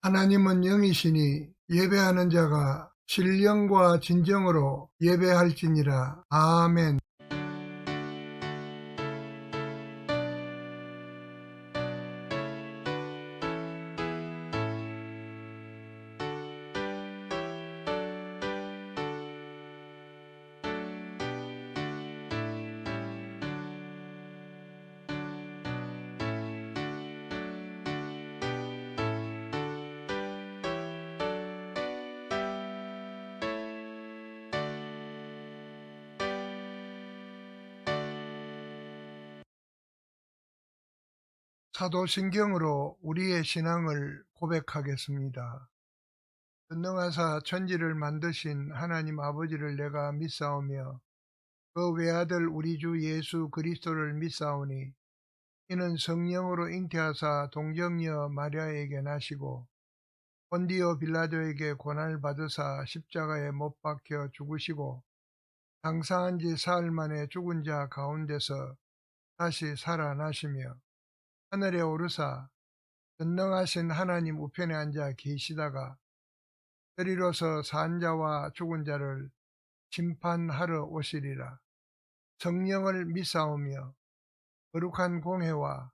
하나님은 영이시니 예배하는 자가 신령과 진정으로 예배할지니라. 아멘. 사도신경으로 우리의 신앙을 고백하겠습니다. 전능하사 천지를 만드신 하나님 아버지를 내가 믿사오며 그 외아들 우리 주 예수 그리스도를 믿사오니 이는 성령으로 잉태하사 동정녀 마리아에게 나시고 본디오 빌라도에게 고난을 받으사 십자가에 못 박혀 죽으시고 장사한 지 사흘 만에 죽은 자 가운데서 다시 살아나시며 하늘에 오르사 전능하신 하나님 우편에 앉아 계시다가 저리로서 산 자와 죽은 자를 심판하러 오시리라. 성령을 믿사오며 거룩한 공회와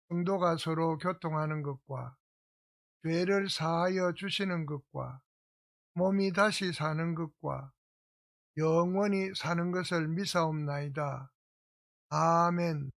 성도가 서로 교통하는 것과 죄를 사하여 주시는 것과 몸이 다시 사는 것과 영원히 사는 것을 믿사옵나이다. 아멘.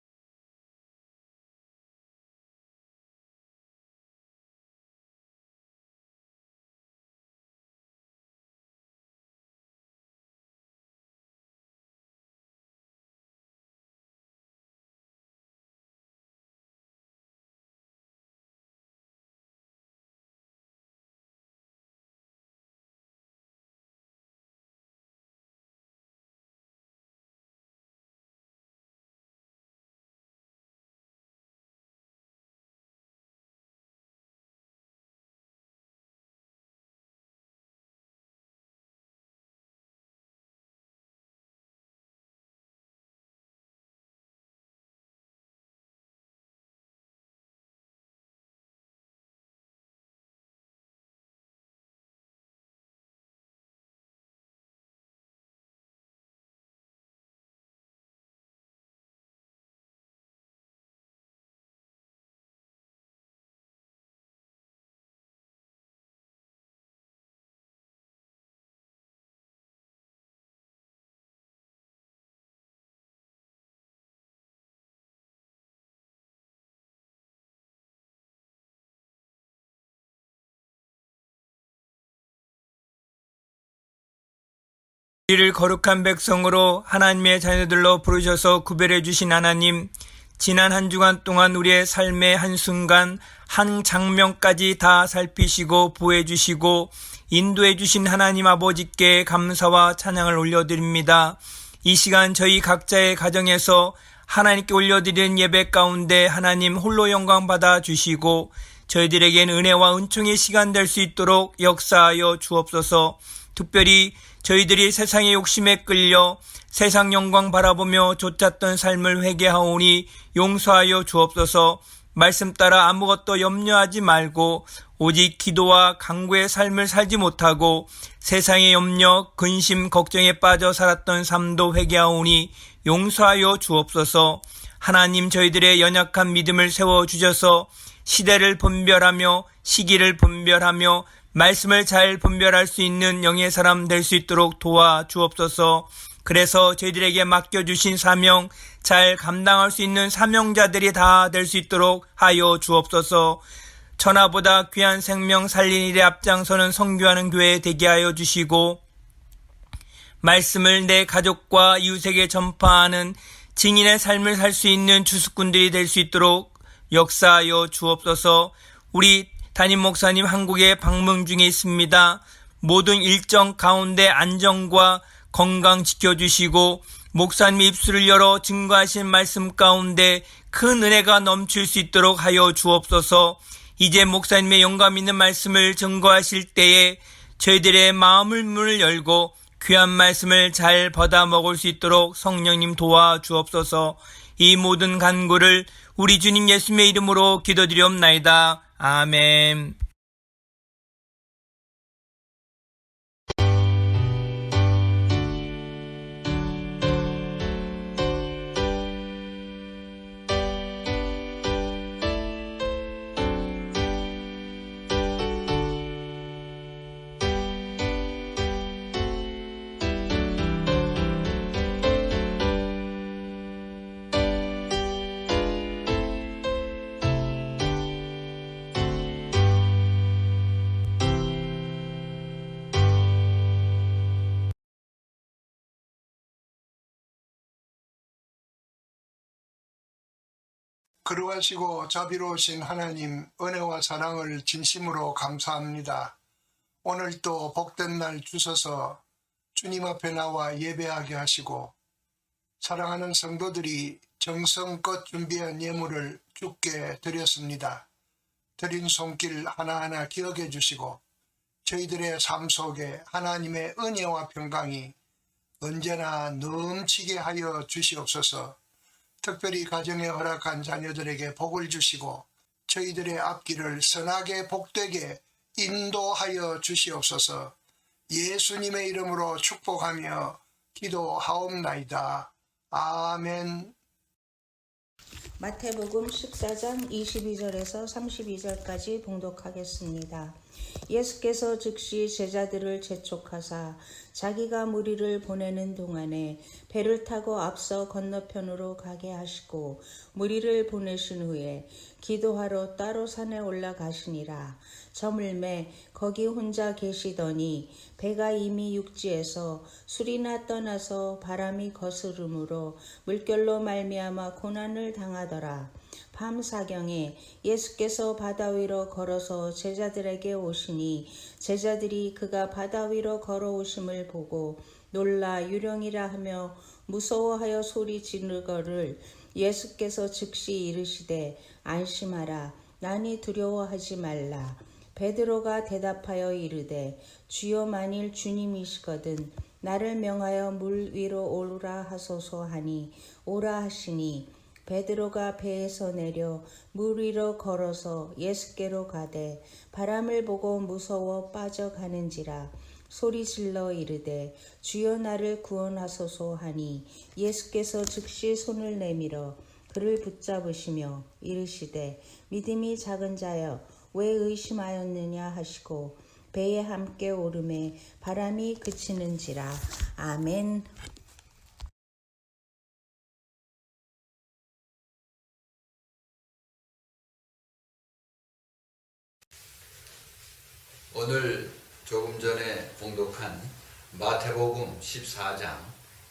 우리를 거룩한 백성으로 하나님의 자녀들로 부르셔서 구별해 주신 하나님, 지난 한 주간 동안 우리의 삶의 한순간 한 장면까지 다 살피시고 보호해 주시고 인도해 주신 하나님 아버지께 감사와 찬양을 올려드립니다. 이 시간 저희 각자의 가정에서 하나님께 올려드리는 예배 가운데 하나님 홀로 영광 받아 주시고 저희들에겐 은혜와 은총의 시간 될 수 있도록 역사하여 주옵소서. 특별히 저희들이 세상의 욕심에 끌려 세상 영광 바라보며 좇았던 삶을 회개하오니 용서하여 주옵소서. 말씀 따라 아무것도 염려하지 말고 오직 기도와 간구의 삶을 살지 못하고 세상의 염려, 근심, 걱정에 빠져 살았던 삶도 회개하오니 용서하여 주옵소서. 하나님 저희들의 연약한 믿음을 세워주셔서 시대를 분별하며 시기를 분별하며 말씀을 잘 분별할 수 있는 영의 사람 될 수 있도록 도와주옵소서. 그래서 저희들에게 맡겨주신 사명 잘 감당할 수 있는 사명자들이 다 될 수 있도록 하여 주옵소서. 천하보다 귀한 생명 살린 일에 앞장서는 선교하는 교회 되게 하여 주시고 말씀을 내 가족과 이웃에게 전파하는 증인의 삶을 살 수 있는 주수꾼들이 될 수 있도록 역사하여 주옵소서. 우리 담임 목사님 한국에 방문 중에 있습니다. 모든 일정 가운데 안전과 건강 지켜주시고 목사님 입술을 열어 증거하신 말씀 가운데 큰 은혜가 넘칠 수 있도록 하여 주옵소서. 이제 목사님의 영감 있는 말씀을 증거하실 때에 저희들의 마음을 문을 열고 귀한 말씀을 잘 받아 먹을 수 있도록 성령님 도와주옵소서. 이 모든 간구를 우리 주님 예수님의 이름으로 기도드리옵나이다. 아멘. 거룩하시고 자비로우신 하나님, 은혜와 사랑을 진심으로 감사합니다. 오늘도 복된 날 주셔서 주님 앞에 나와 예배하게 하시고 사랑하는 성도들이 정성껏 준비한 예물을 주께 드렸습니다. 드린 손길 하나하나 기억해 주시고 저희들의 삶 속에 하나님의 은혜와 평강이 언제나 넘치게 하여 주시옵소서. 특별히 가정에 허락한 자녀들에게 복을 주시고 저희들의 앞길을 선하게 복되게 인도하여 주시옵소서. 예수님의 이름으로 축복하며 기도하옵나이다. 아멘. 마태복음 14장 22절에서 32절까지 봉독하겠습니다. 예수께서 즉시 제자들을 재촉하사 자기가 무리를 보내는 동안에 배를 타고 앞서 건너편으로 가게 하시고 무리를 보내신 후에 기도하러 따로 산에 올라가시니라. 저물매 거기 혼자 계시더니 배가 이미 육지에서 술이나 떠나서 바람이 거스름으로 물결로 말미암아 고난을 당하더라. 밤사경에 예수께서 바다 위로 걸어서 제자들에게 오시니 제자들이 그가 바다 위로 걸어오심을 보고 놀라 유령이라 하며 무서워하여 소리 지르거를 예수께서 즉시 이르시되 안심하라 나니 두려워하지 말라. 베드로가 대답하여 이르되 주여 만일 주님이시거든 나를 명하여 물 위로 오라 하소서 하니 오라 하시니 베드로가 배에서 내려 물 위로 걸어서 예수께로 가되 바람을 보고 무서워 빠져가는지라 소리질러 이르되 주여 나를 구원하소서 하니 예수께서 즉시 손을 내밀어 그를 붙잡으시며 이르시되 믿음이 작은 자여 왜 의심하였느냐 하시고 배에 함께 오르매 바람이 그치는지라. 아멘. 오늘 조금 전에 봉독한 마태복음 14장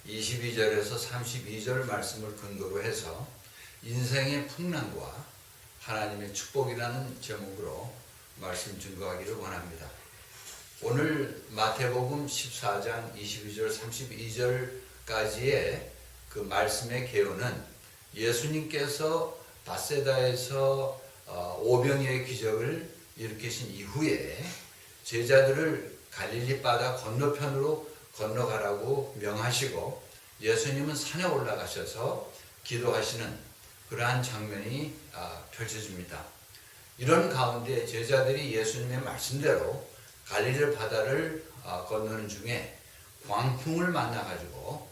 22절에서 32절 말씀을 근거로 해서 인생의 풍랑과 하나님의 축복이라는 제목으로 말씀 증거하기를 원합니다. 오늘 마태복음 14장 22절 32절까지의 그 말씀의 개요는 예수님께서 밧세다에서 오병이어의 기적을 일으키신 이후에 제자들을 갈릴리 바다 건너편으로 건너가라고 명하시고 예수님은 산에 올라가셔서 기도하시는 그러한 장면이 펼쳐집니다. 이런 가운데 제자들이 예수님의 말씀대로 갈릴리 바다를 건너는 중에 광풍을 만나가지고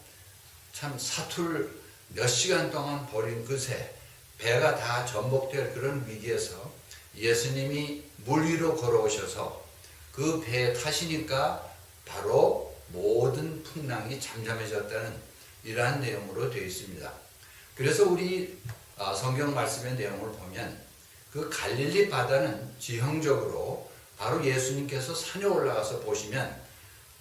참 사투를 몇 시간 동안 벌인 그새 배가 다 전복될 그런 위기에서 예수님이 물 위로 걸어오셔서 그 배에 타시니까 바로 모든 풍랑이 잠잠해졌다는 이러한 내용으로 되어 있습니다. 그래서 우리 성경 말씀의 내용을 보면 그 갈릴리 바다는 지형적으로 바로 예수님께서 산에 올라가서 보시면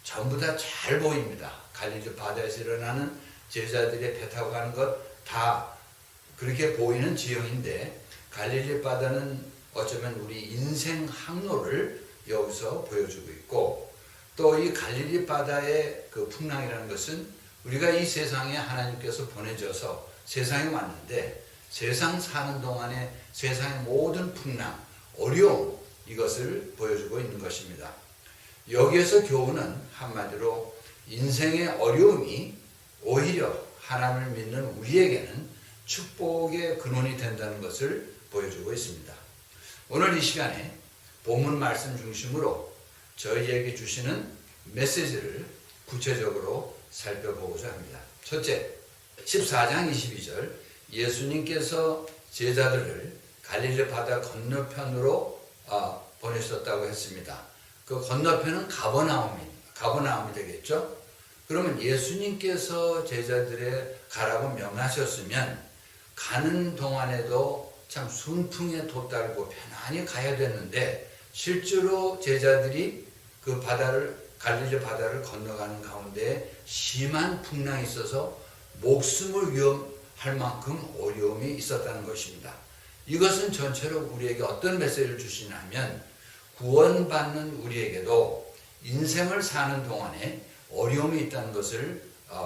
전부 다 잘 보입니다. 갈릴리 바다에서 일어나는 제자들의 배 타고 가는 것 다 그렇게 보이는 지형인데 갈릴리 바다는 어쩌면 우리 인생 항로를 여기서 보여주고 있고 또 이 갈릴리 바다의 그 풍랑이라는 것은 우리가 이 세상에 하나님께서 보내줘서 세상에 왔는데 세상 사는 동안에 세상의 모든 풍랑, 어려움 이것을 보여주고 있는 것입니다. 여기에서 교훈은 한마디로 인생의 어려움이 오히려 하나님을 믿는 우리에게는 축복의 근원이 된다는 것을 보여주고 있습니다. 오늘 이 시간에 본문 말씀 중심으로 저희에게 주시는 메시지를 구체적으로 살펴보고자 합니다. 첫째, 14장 22절 예수님께서 제자들을 갈릴리 바다 건너편으로 보내셨다고 했습니다. 그 건너편은 가버나움이 되겠죠? 그러면 예수님께서 제자들의 가라고 명하셨으면 가는 동안에도 참 순풍에 돛달고 편안히 가야 됐는데 실제로 제자들이 그 갈릴리 바다를 건너가는 가운데 심한 풍랑이 있어서 목숨을 위험할 만큼 어려움이 있었다는 것입니다. 이것은 전체로 우리에게 어떤 메시지를 주시냐면 구원받는 우리에게도 인생을 사는 동안에 어려움이 있다는 것을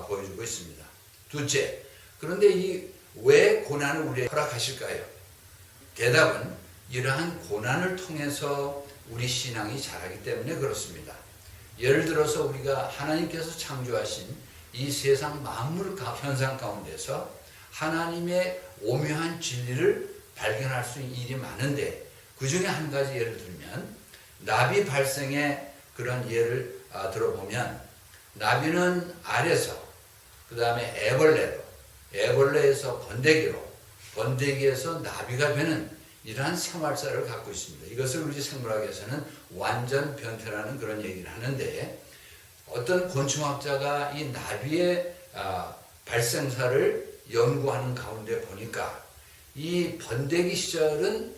보여주고 있습니다. 둘째, 그런데 왜 고난을 우리에게 허락하실까요? 대답은 이러한 고난을 통해서 우리 신앙이 자라기 때문에 그렇습니다. 예를 들어서 우리가 하나님께서 창조하신 이 세상 만물 현상 가운데서 하나님의 오묘한 진리를 발견할 수 있는 일이 많은데 그 중에 한 가지 예를 들면 나비 발생의 그런 예를 들어보면 나비는 알에서 그 다음에 애벌레에서 번데기로 번데기에서 나비가 되는 이러한 생활사를 갖고 있습니다. 이것을 우리 생물학에서는 완전 변태라는 그런 얘기를 하는데 어떤 곤충학자가 이 나비의 발생사를 연구하는 가운데 보니까 이 번데기 시절은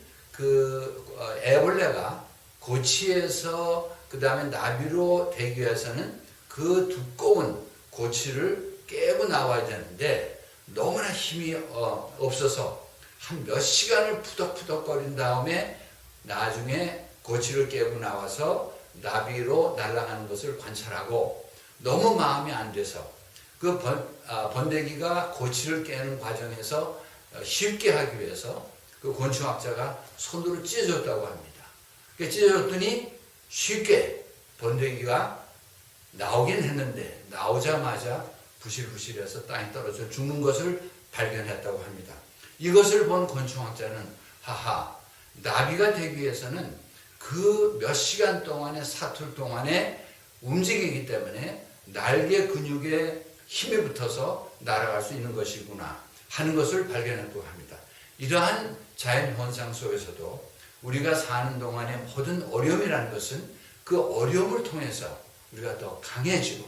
애벌레가 고치에서 그 다음에 나비로 되기 위해서는 그 두꺼운 고치를 깨고 나와야 되는데 너무나 힘이 없어서 한 몇 시간을 푸덕푸덕거린 다음에 나중에 고치를 깨고 나와서 나비로 날아가는 것을 관찰하고 너무 마음이 안 돼서 그 번데기가 고치를 깨는 과정에서 쉽게 하기 위해서 그 곤충학자가 손으로 찢어줬다고 합니다. 찢어줬더니 쉽게 번데기가 나오긴 했는데 나오자마자 부실부실해서 땅에 떨어져 죽는 것을 발견했다고 합니다. 이것을 본 곤충학자는 나비가 되기 위해서는 그 몇 시간 동안의 사투 동안에 움직이기 때문에 날개 근육에 힘이 붙어서 날아갈 수 있는 것이구나 하는 것을 발견했다고 합니다. 이러한 자연 현상 속에서도 우리가 사는 동안의 모든 어려움이라는 것은 그 어려움을 통해서 우리가 더 강해지고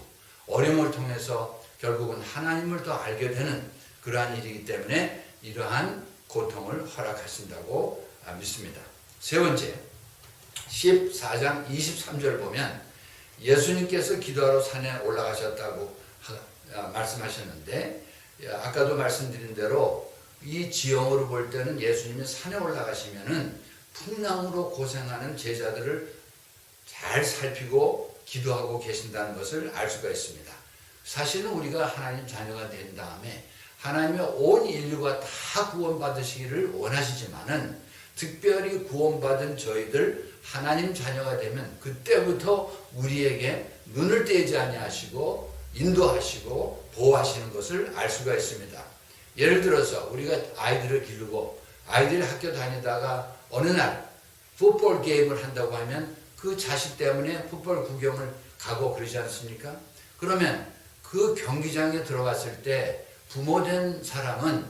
어려움을 통해서 결국은 하나님을 더 알게 되는 그러한 일이기 때문에 이러한 고통을 허락하신다고 믿습니다. 세 번째, 14장 23절 보면 예수님께서 기도하러 산에 올라가셨다고 말씀하셨는데 아까도 말씀드린 대로 이 지형으로 볼 때는 예수님이 산에 올라가시면은 풍랑으로 고생하는 제자들을 잘 살피고 기도하고 계신다는 것을 알 수가 있습니다. 사실은 우리가 하나님 자녀가 된 다음에 하나님의 온 인류가 다 구원받으시기를 원하시지만은 특별히 구원받은 저희들 하나님 자녀가 되면 그때부터 우리에게 눈을 떼지 아니하시고 인도하시고 보호하시는 것을 알 수가 있습니다. 예를 들어서 우리가 아이들을 기르고 아이들이 학교 다니다가 어느 날 풋볼 게임을 한다고 하면 그 자식 때문에 풋볼 구경을 가고 그러지 않습니까? 그러면 그 경기장에 들어갔을 때 부모된 사람은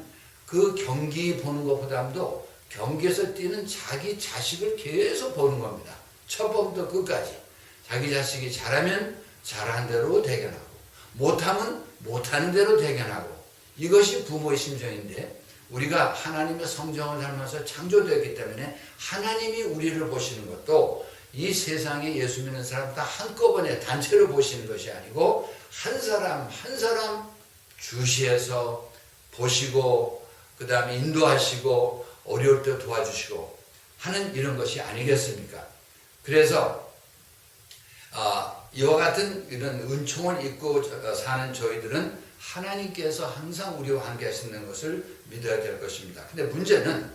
그 경기 보는 것보다도 경기에서 뛰는 자기 자식을 계속 보는 겁니다. 첫 번부터 끝까지. 자기 자식이 잘하면 잘한 대로 대견하고 못하면 못하는 대로 대견하고 이것이 부모의 심정인데 우리가 하나님의 성정을 닮아서 창조되었기 때문에 하나님이 우리를 보시는 것도 이 세상에 예수 믿는 사람 다 한꺼번에 단체로 보시는 것이 아니고 한 사람 한 사람 주시해서 보시고 그 다음에 인도하시고 어려울 때 도와주시고 하는 이런 것이 아니겠습니까? 그래서 이와 같은 이런 은총을 입고 사는 저희들은 하나님께서 항상 우리와 함께 하시는 것을 믿어야 될 것입니다. 근데 문제는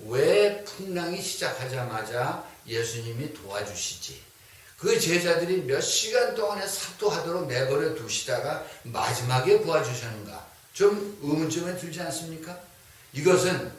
왜 풍랑이 시작하자마자 예수님이 도와주시지? 그 제자들이 몇 시간 동안에 사토하도록 내버려 두시다가 마지막에 도와주셨는가? 좀 의문점이 들지 않습니까? 이것은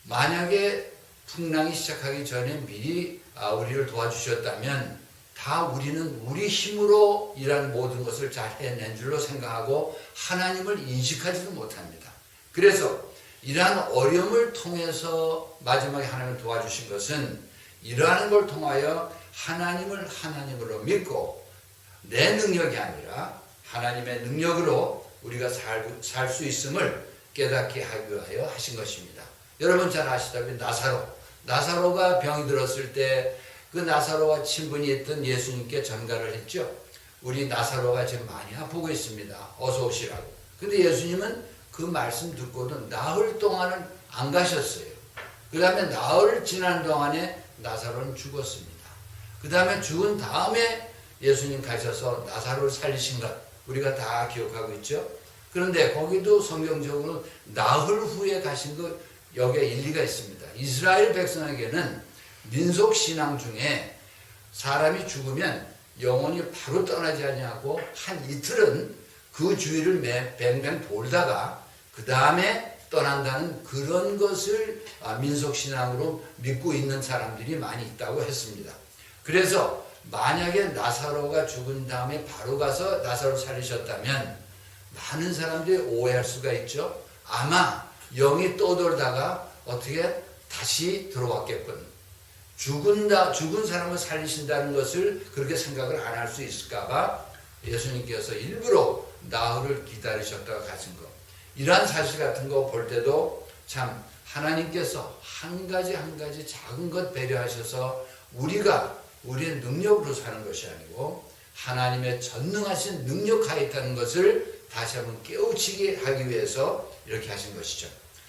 만약에 풍랑이 시작하기 전에 미리 우리를 도와주셨다면 다 우리는 우리 힘으로 이런 모든 것을 잘 해낸 줄로 생각하고 하나님을 인식하지도 못합니다. 그래서 이러한 어려움을 통해서 마지막에 하나님을 도와주신 것은 이러한 걸 통하여 하나님을 하나님으로 믿고 내 능력이 아니라 하나님의 능력으로 우리가 살 수 있음을 깨닫게 하기 위하여 하신 것입니다. 여러분 잘 아시다시피 나사로가 병이 들었을 때 그 나사로와 친분이 있던 예수님께 전가를 했죠. 우리 나사로가 지금 많이 아프고 있습니다. 어서 오시라고. 근데 예수님은 그 말씀 듣고도 나흘 동안을 안 가셨어요. 그 다음에 나흘 지난 동안에 나사로는 죽었습니다. 그 다음에 죽은 다음에 예수님 가셔서 나사로를 살리신 것 우리가 다 기억하고 있죠. 그런데 거기도 성경적으로 나흘 후에 가신 것 여기에 일리가 있습니다. 이스라엘 백성에게는 민속 신앙 중에 사람이 죽으면 영혼이 바로 떠나지 아니하고 한 이틀은 그 주위를 뱅뱅 돌다가 그 다음에 떠난다는 그런 것을 민속신앙으로 믿고 있는 사람들이 많이 있다고 했습니다. 그래서 만약에 나사로가 죽은 다음에 바로 가서 나사로 살리셨다면 많은 사람들이 오해할 수가 있죠. 아마 영이 떠돌다가 어떻게 다시 들어왔겠군. 죽은 사람을 살리신다는 것을 그렇게 생각을 안 할 수 있을까봐 예수님께서 일부러 나흘을 기다리셨다가 가신 것. 이러한 사실 같은 거 볼 때도 참 하나님께서 한 가지 작은 것 배려하셔서 우리의 능력으로 사는 것이 아니고 하나님의 전능하신 능력하에 있다는 것을 다시 한번 깨우치게 하기 위해서 이렇게 하신 것이죠.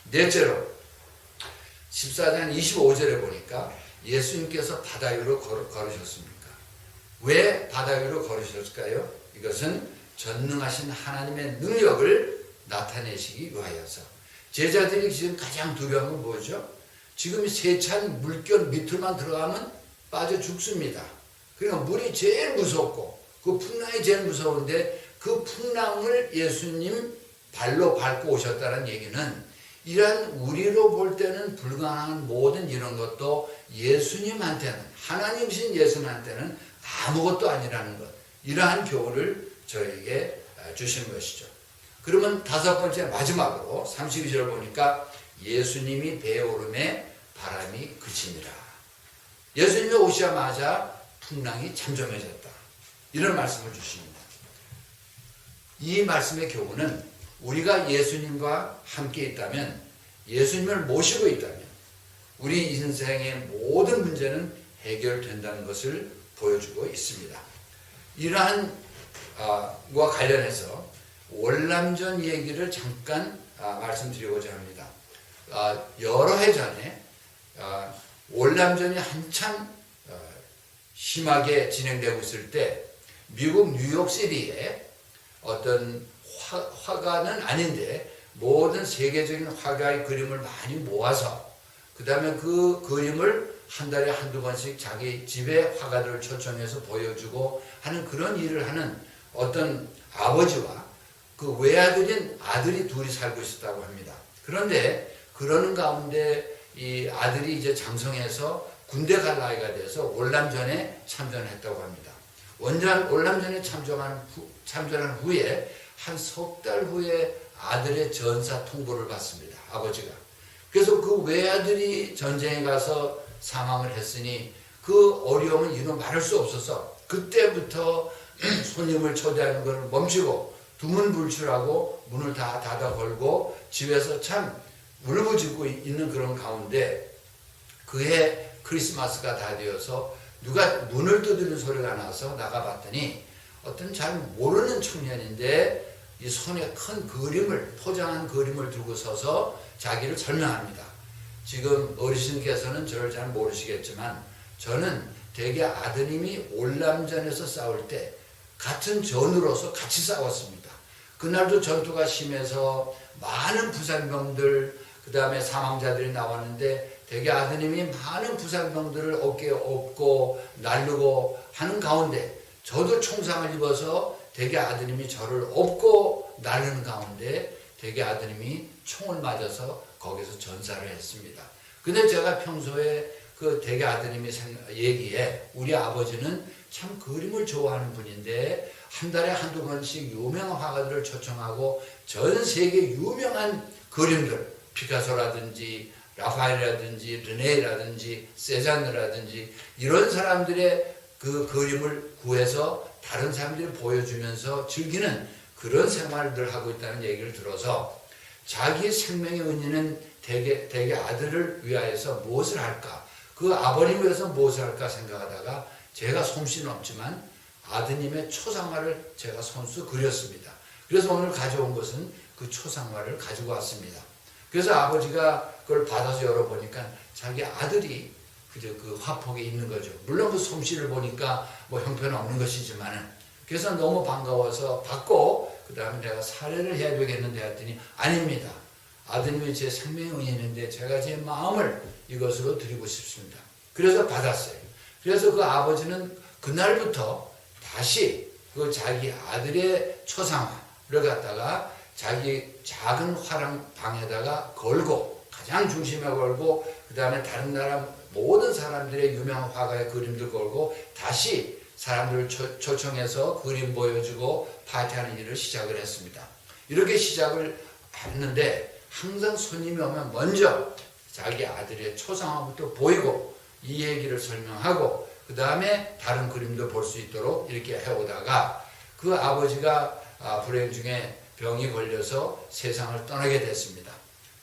넷째로 14장 25절에 보니까 예수님께서 바다 위로 걸으셨습니까? 왜 바다 위로 걸으셨을까요? 이것은 전능하신 하나님의 능력을 나타내시기 위하여서. 제자들이 지금 가장 두려운 건 뭐죠? 지금 세찬 물결 밑으로만 들어가면 빠져 죽습니다. 그러니까 물이 제일 무섭고 그 풍랑이 제일 무서운데 그 풍랑을 예수님 발로 밟고 오셨다는 얘기는 이러한 우리로 볼 때는 불가능한 모든 이런 것도 예수님한테는 하나님이신 예수님한테는 아무것도 아니라는 것. 이러한 교훈을 저에게 주신 것이죠. 그러면 다섯 번째 마지막으로 32절 보니까 예수님이 배에 오름에 바람이 그치니라. 예수님이 오시자마자 풍랑이 잠잠해졌다. 이런 말씀을 주십니다. 이 말씀의 교훈은 우리가 예수님과 함께 있다면, 예수님을 모시고 있다면 우리 인생의 모든 문제는 해결된다는 것을 보여주고 있습니다. 이러한 과 관련해서 월남전 얘기를 잠깐 말씀드리고자 합니다. 여러 해 전에 월남전이 한참 심하게 진행되고 있을 때 미국 뉴욕시티에 어떤 화가는 아닌데 모든 세계적인 화가의 그림을 많이 모아서 그 다음에 그 그림을 한 달에 한두 번씩 자기 집에 화가들을 초청해서 보여주고 하는 그런 일을 하는 어떤 아버지와 그 외아들인 아들이 둘이 살고 있었다고 합니다. 그런데 그러는 가운데 이 아들이 이제 장성해서 군대 갈 나이가 돼서 월남전에 참전했다고 합니다. 월남전에 참전한 후에 한 석 달 후에 아들의 전사 통보를 받습니다. 아버지가. 그래서 그 외아들이 전쟁에 가서 사망을 했으니 그 어려움은 이루 말할 수 없어서 그때부터 손님을 초대하는 것을 멈추고 두문불출하고 문을 다 닫아 걸고 집에서 참 울부짖고 있는 그런 가운데 그해 크리스마스가 다 되어서 누가 문을 두드리는 소리가 나서 나가봤더니 어떤 잘 모르는 청년인데 이 손에 큰 그림을, 포장한 그림을 들고 서서 자기를 설명합니다. 지금 어르신께서는 저를 잘 모르시겠지만 저는 대개 아드님이 월남전에서 싸울 때 같은 전우로서 같이 싸웠습니다. 그날도 전투가 심해서 많은 부상병들, 그 다음에 사망자들이 나왔는데 대개 아드님이 많은 부상병들을 어깨에 업고 날르고 하는 가운데 저도 총상을 입어서 대개 아드님이 저를 업고 나르는 가운데 대개 아드님이 총을 맞아서 거기서 전사를 했습니다. 근데 제가 평소에 그 대개 아드님이 얘기에 우리 아버지는 참 그림을 좋아하는 분인데 한 달에 한두 번씩 유명한 화가들을 초청하고 전 세계 유명한 그림들, 피카소라든지 라파엘이라든지 르네라든지 세잔느라든지 이런 사람들의 그 그림을 구해서 다른 사람들이 보여주면서 즐기는 그런 생활들 하고 있다는 얘기를 들어서 자기 생명의 은인은 대개 아들을 위하여서 무엇을 할까? 그 아버님을 위해서 무엇을 할까 생각하다가 제가 솜씨는 없지만 아드님의 초상화를 제가 손수 그렸습니다. 그래서 오늘 가져온 것은 그 초상화를 가지고 왔습니다. 그래서 아버지가 그걸 받아서 열어보니까 자기 아들이 그저 그 화폭에 있는 거죠. 물론 그 솜씨를 보니까 뭐 형편은 없는 것이지만은, 그래서 너무 반가워서 받고 그 다음에 내가 사례를 해야 되겠는데 했더니 아닙니다. 아드님이 제 생명의 은인인데 제가 제 마음을 이것으로 드리고 싶습니다. 그래서 받았어요. 그래서 그 아버지는 그날부터 다시 그 자기 아들의 초상화를 갖다가 자기 작은 화랑 방에다가 걸고, 가장 중심에 걸고, 그 다음에 다른 나라 모든 사람들의 유명한 화가의 그림들 걸고 다시 사람들을 초청해서 그림 보여주고 파티하는 일을 시작을 했습니다. 이렇게 시작을 했는데 항상 손님이 오면 먼저 자기 아들의 초상화부터 보이고 이 얘기를 설명하고 그 다음에 다른 그림도 볼 수 있도록 이렇게 해오다가 그 아버지가 불행 중에 병이 걸려서 세상을 떠나게 됐습니다.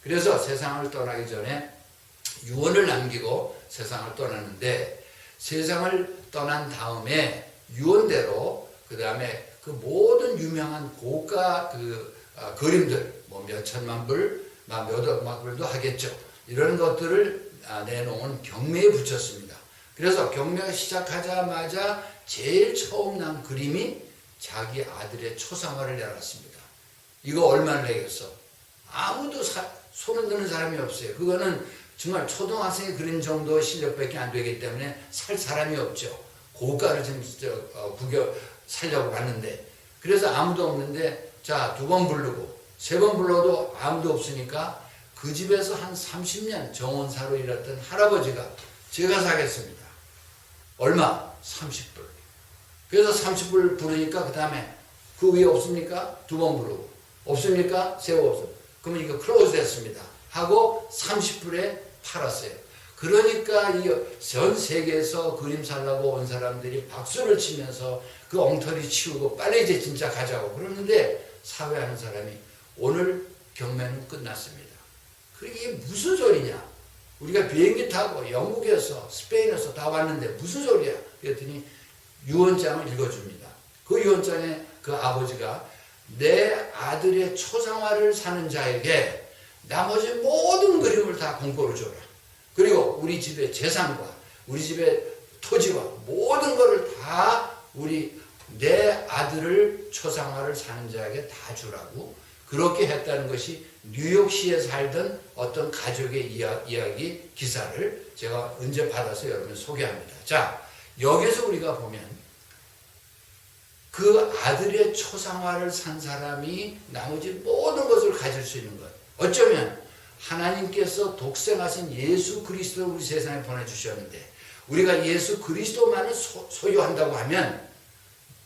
그래서 세상을 떠나기 전에 유언을 남기고 세상을 떠났는데, 세상을 떠난 다음에 유언대로 그 다음에 그 모든 유명한 고가 그림들, 뭐 몇 천만 불, 몇 억만 불도 하겠죠. 이런 것들을 내놓은 경매에 붙였습니다. 그래서 경매가 시작하자마자 제일 처음 난 그림이 자기 아들의 초상화를 내놨습니다. 이거 얼마나 내겠어? 아무도 손을 드는 사람이 없어요. 그거는 정말 초등학생이 그린 정도 실력밖에 안 되기 때문에 살 사람이 없죠. 고가를 지금 살려고 왔는데, 그래서 아무도 없는데, 자, 2번 부르고 3번 불러도 아무도 없으니까 그 집에서 한 30년 정원사로 일했던 할아버지가 제가 사겠습니다. 얼마? 30불. 그래서 30불 부르니까 그 다음에 그 위에 없습니까? 2번 부르고 없습니까? 3번 없어. 그러면 이거 클로즈 됐습니다. 하고 30불에 팔았어요. 그러니까 전 세계에서 그림 살라고 온 사람들이 박수를 치면서 그 엉터리 치우고 빨리 이제 진짜 가자고 그러는데, 사회하는 사람이 오늘 경매는 끝났습니다. 그게 무슨 소리냐? 우리가 비행기 타고 영국에서 스페인에서 다 왔는데 무슨 소리야? 그랬더니 유언장을 읽어줍니다. 그 유언장에 그 아버지가 내 아들의 초상화를 사는 자에게 나머지 모든 그림을 다 공고로 줘라. 그리고 우리 집의 재산과 우리 집의 토지와 모든 것을 다 내 아들을 초상화를 사는 자에게 다 주라고 그렇게 했다는 것이 뉴욕시에 살던 어떤 가족의 이야기 기사를 제가 언제 받아서 여러분 소개합니다. 자, 여기서 우리가 보면 그 아들의 초상화를 산 사람이 나머지 모든 것을 가질 수 있는 것. 어쩌면 하나님께서 독생하신 예수 그리스도를 우리 세상에 보내주셨는데, 우리가 예수 그리스도만을 소유한다고 하면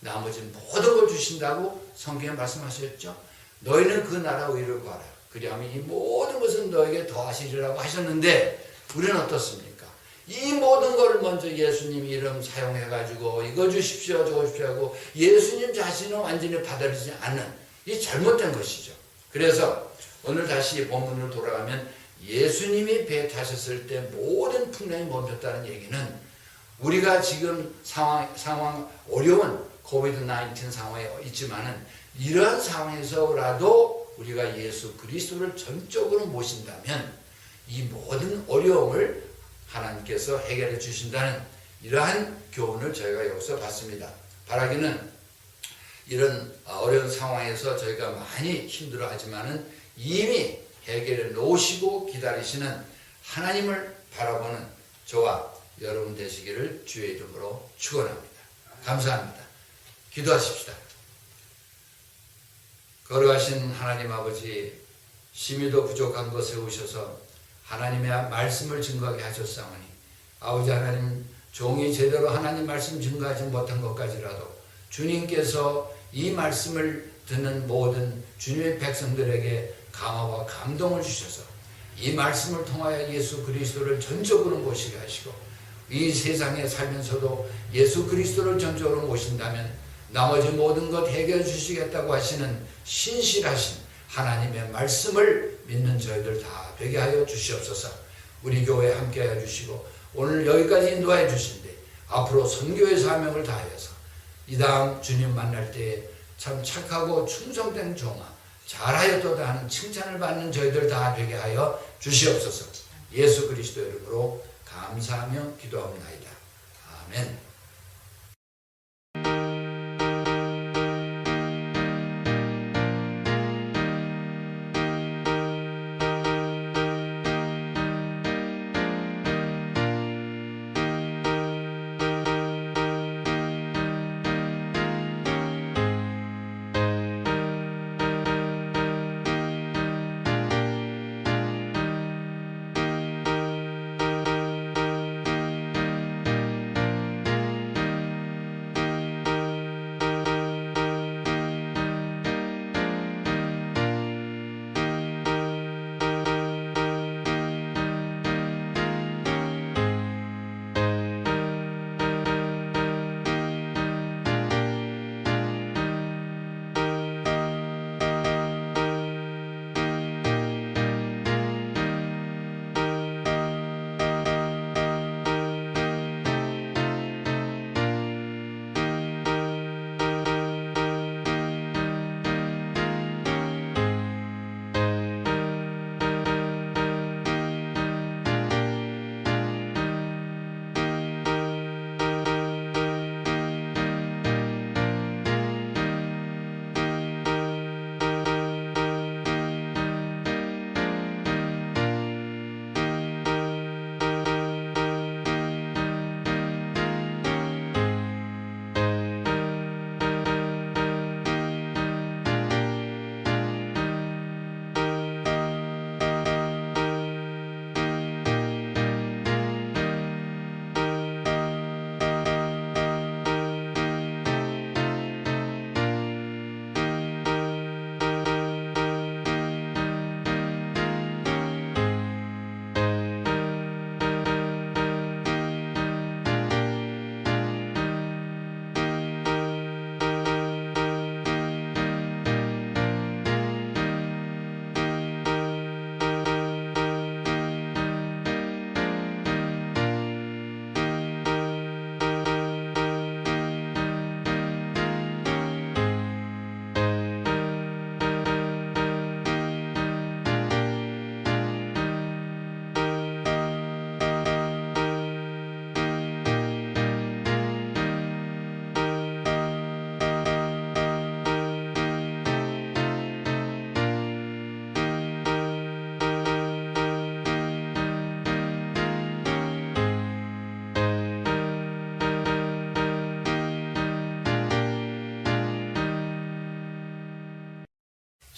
나머지 모든 걸 주신다고 성경에 말씀하셨죠. 너희는 그 나라 의를 구하라. 그리하면 이 모든 것은 너에게 더하시리라고 하셨는데, 우리는 어떻습니까? 이 모든 걸 먼저 예수님 이름 사용해가지고 이거 주십시오 저거 주십시오 하고 예수님 자신은 완전히 받아들이지 않는 이 잘못된 것이죠. 그래서 오늘 다시 본문으로 돌아가면 예수님이 배에 타셨을 때 모든 풍랑이 멈췄다는 얘기는, 우리가 지금 상황 어려운 코비드-19 상황에 있지만은 이러한 상황에서라도 우리가 예수 그리스도를 전적으로 모신다면 이 모든 어려움을 하나님께서 해결해 주신다는 이러한 교훈을 저희가 여기서 받습니다. 바라기는 이런 어려운 상황에서 저희가 많이 힘들어하지만은 이미 해결해 놓으시고 기다리시는 하나님을 바라보는 저와 여러분 되시기를 주의 이름으로 축원합니다. 감사합니다. 기도하십시다. 거룩하신 하나님 아버지, 심히도 부족한 것에 오셔서 하나님의 말씀을 증거하게 하셨사오니, 아버지 하나님, 종이 제대로 하나님 말씀 증거하지 못한 것까지라도 주님께서 이 말씀을 듣는 모든 주님의 백성들에게 감화와 감동을 주셔서 이 말씀을 통하여 예수 그리스도를 전적으로 모시게 하시고, 이 세상에 살면서도 예수 그리스도를 전적으로 모신다면 나머지 모든 것 해결해 주시겠다고 하시는 신실하신 하나님의 말씀을 믿는 저희들 다 되게 하여 주시옵소서. 우리 교회에 함께하여 주시고 오늘 여기까지 인도하여 주신데, 앞으로 선교의 사명을 다하여서 이 다음 주님 만날 때에 참 착하고 충성된 종아, 잘하였도다 하는 칭찬을 받는 저희들 다 되게 하여 주시옵소서. 예수 그리스도 이름으로 감사하며 기도합나이다. 아멘.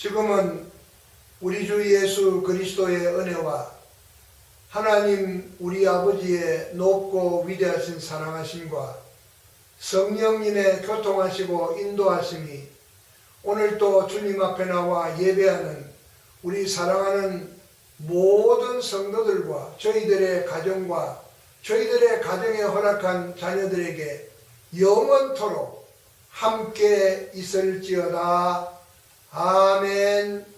지금은 우리 주 예수 그리스도의 은혜와 하나님 우리 아버지의 높고 위대하신 사랑하심과 성령님의 교통하시고 인도하심이 오늘 또 주님 앞에 나와 예배하는 우리 사랑하는 모든 성도들과 저희들의 가정과 저희들의 가정에 허락한 자녀들에게 영원토록 함께 있을지어다. 아멘.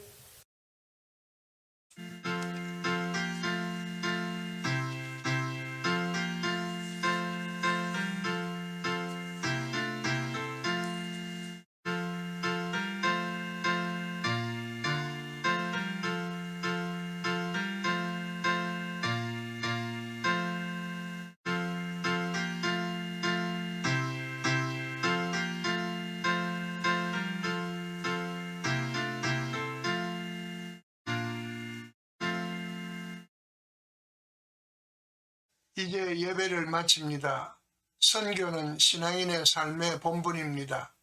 이제 예배를 마칩니다. 선교는 신앙인의 삶의 본분입니다.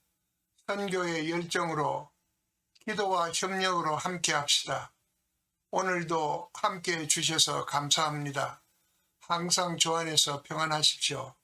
선교의 열정으로 기도와 협력으로 함께 합시다. 오늘도 함께 해주셔서 감사합니다. 항상 주 안에서 평안하십시오.